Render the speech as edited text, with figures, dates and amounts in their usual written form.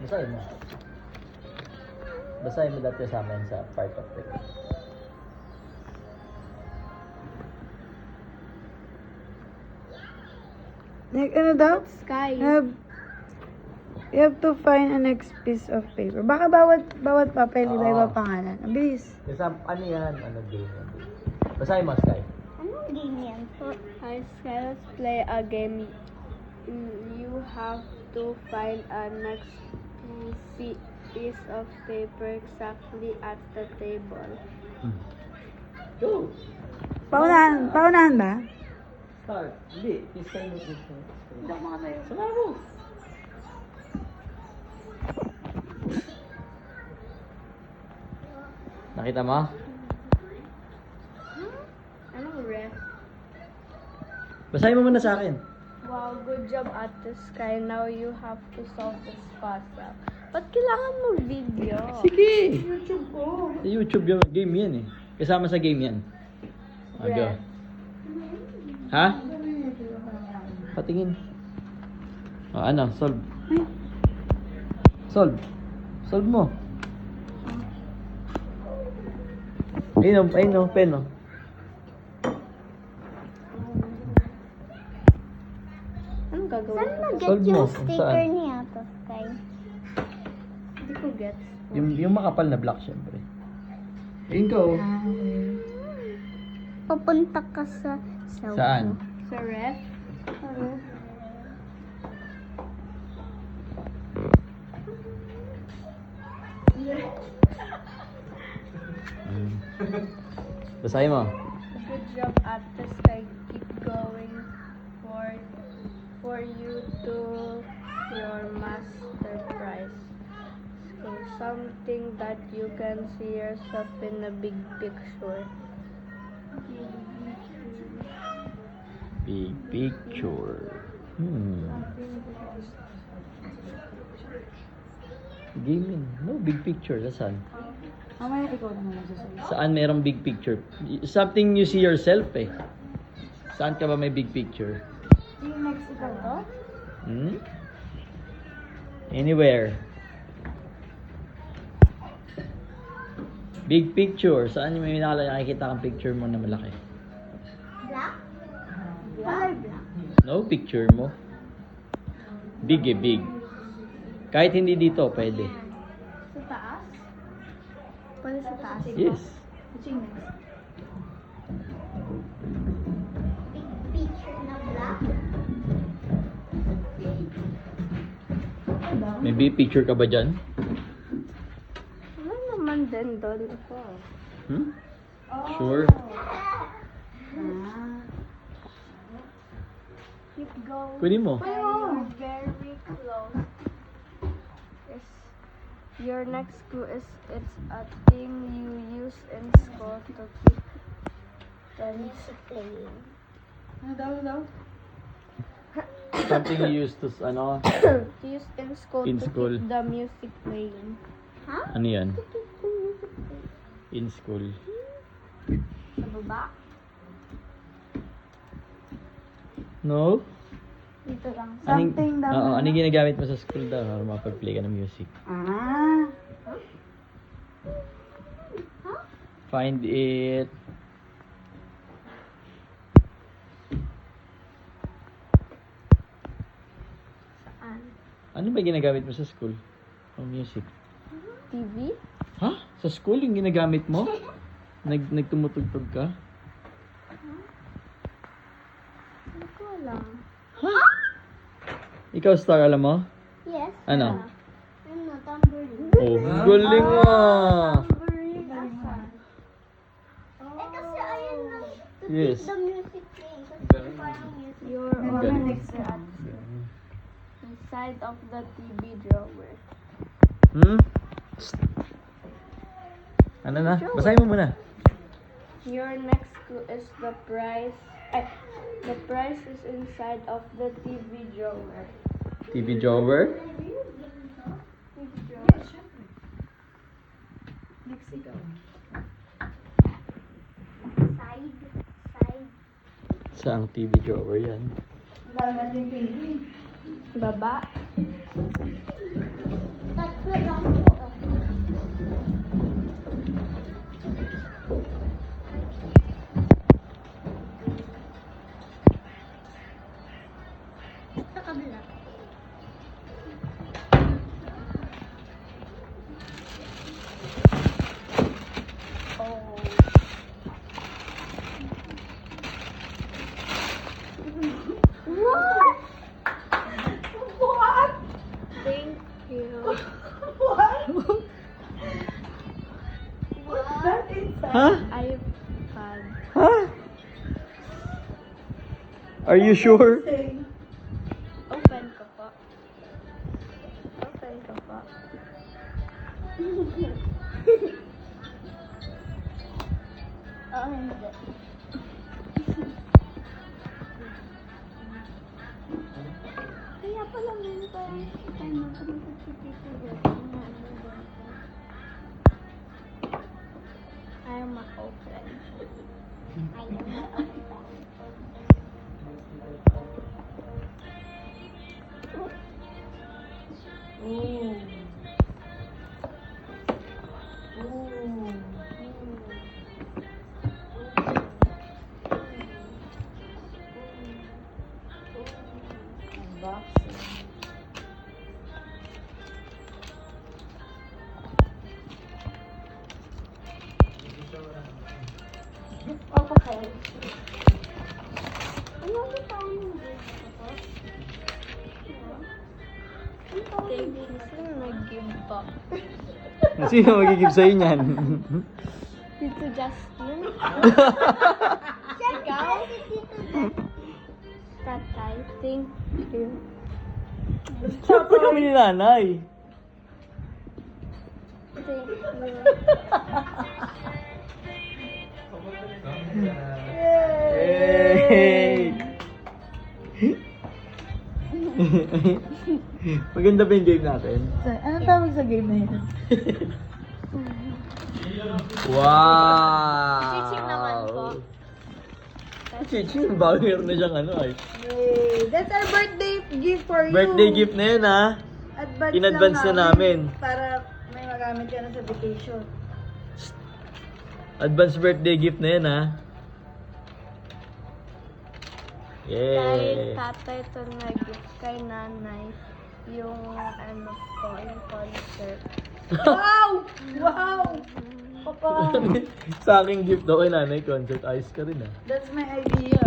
Basahin mo. Basahin mo dati sa amin sa part of it. Like, ano daw? Sky. You have to find a next piece of paper. Baka bawat papel, iba-iba pangalan. Ang bilis. Kasi ano yan? Ano game yan? Basahin mo, Sky. Anong game yan? Hi, Sky, let's play a game. You have to find a next piece of paper exactly at the table. Go! Paunahan ba? Start. Hindi. Sky mo. Hindi ako makatayo. Sama mo. Nakita mo? Anong ref? Basahin mo muna sa akin. Wow, good job at the Sky. Now you have to solve this puzzle. Ba't kailangan mo video? Sige! YouTube ko. Sa YouTube yung game yan eh. Kasama sa game yan. Go. Red. Ha? Patingin. O ano, solve. Solve. Solve mo. Ayun o, pen o. Anong gagawin Saan ko? mag-get Solve mo. yung Kung sticker saan? niya to, Sky? Hindi ko gets. Yung makapal na block syempre. Ayun ka o. Papunta ka sa Saan? Sa ref? Basahin mo. Good job at the Sky. Keep going for you to your master prize. So something that you can see yourself in a big picture. Big picture. Game yun. No, big picture. Saan? Mamaya ikaw naman magsasabi. Saan merong big picture? Something you see yourself eh. Saan ka ba may big picture? Yung next ikaw to? Anywhere. Big picture. Saan may nakikita kang picture mo na malaki? Black? Color black. No, picture mo. Big eh, big. Kahit hindi dito, pwede. Sa taas? Pwede sa taas? Yes. Yung next. Big picture na black. May big picture ka ba dyan? Wala naman din doon. Sure. Keep going. Pwede mo. Very close. Yes. Your next clue is it's a thing you use in school to keep the Music playing. Ano daw? Something you used to, ano? use in school In to school. keep the music playing. Ano yan? In school. Sa baba? No? Dito lang. Something daw. Oo, anong ginagamit mo sa school daw para makapag-play ka ng music? Find it. Saan? Ano ba ginagamit mo sa school? Ng music? TV? Ha? Sa school yung ginagamit mo? Nagtumutugtog ka? Hindi ko alam. Ha? Ikaw, Star, alam mo? Yes. Ano? Ano, tambourine. Oh, galing mo! Eh, kasi ayun lang. To Yes. keep the music playing. Kasi parang music. You're Galing. next at the side of the TV drawer. Ano na? Basahin mo muna. Your next clue is the prize. The prize is inside of the TV drawer. TV drawer? Next ikaw. Side. Saang TV drawer yan? Wala natin TV. Baba. you. What's that inside? Huh? iPad. Huh? Are you sure? Say, Open ko po. Open ko po. Oh, hindi. Kaya pala meron parang ano, pumunta si Tito Beth. Ayaw ma-open. Ayaw na ako. ooh. Ooh. Unboxing. Opo kayo. Ano ba tayo ng dito ko? Thank you. Sino nag-give po? Sino magigib sa'yo niyan? Tito Justin? Ikaw? Si Tito Beth. Tatay? Thank you. Siyempre kami ni nanay. Thank you. Yay! Maganda ba yung game natin? So, anong tawag sa game na yun? Wow! Chiching naman po. Chiching, bago na siyang ano ay. Yay! That's our birthday gift for you. Birthday gift na yun ha. Advance In-advance lang na namin. Para may magamit ka na sa vacation. Advance birthday gift na yun ha. Kay Yay! tatay ito nag-gift. Kay nanay, yung ano po, yung concert. Wow! Wow! Papa, Sa aking gift daw kay nanay, concert. Ayos ka rin ah. that's my idea.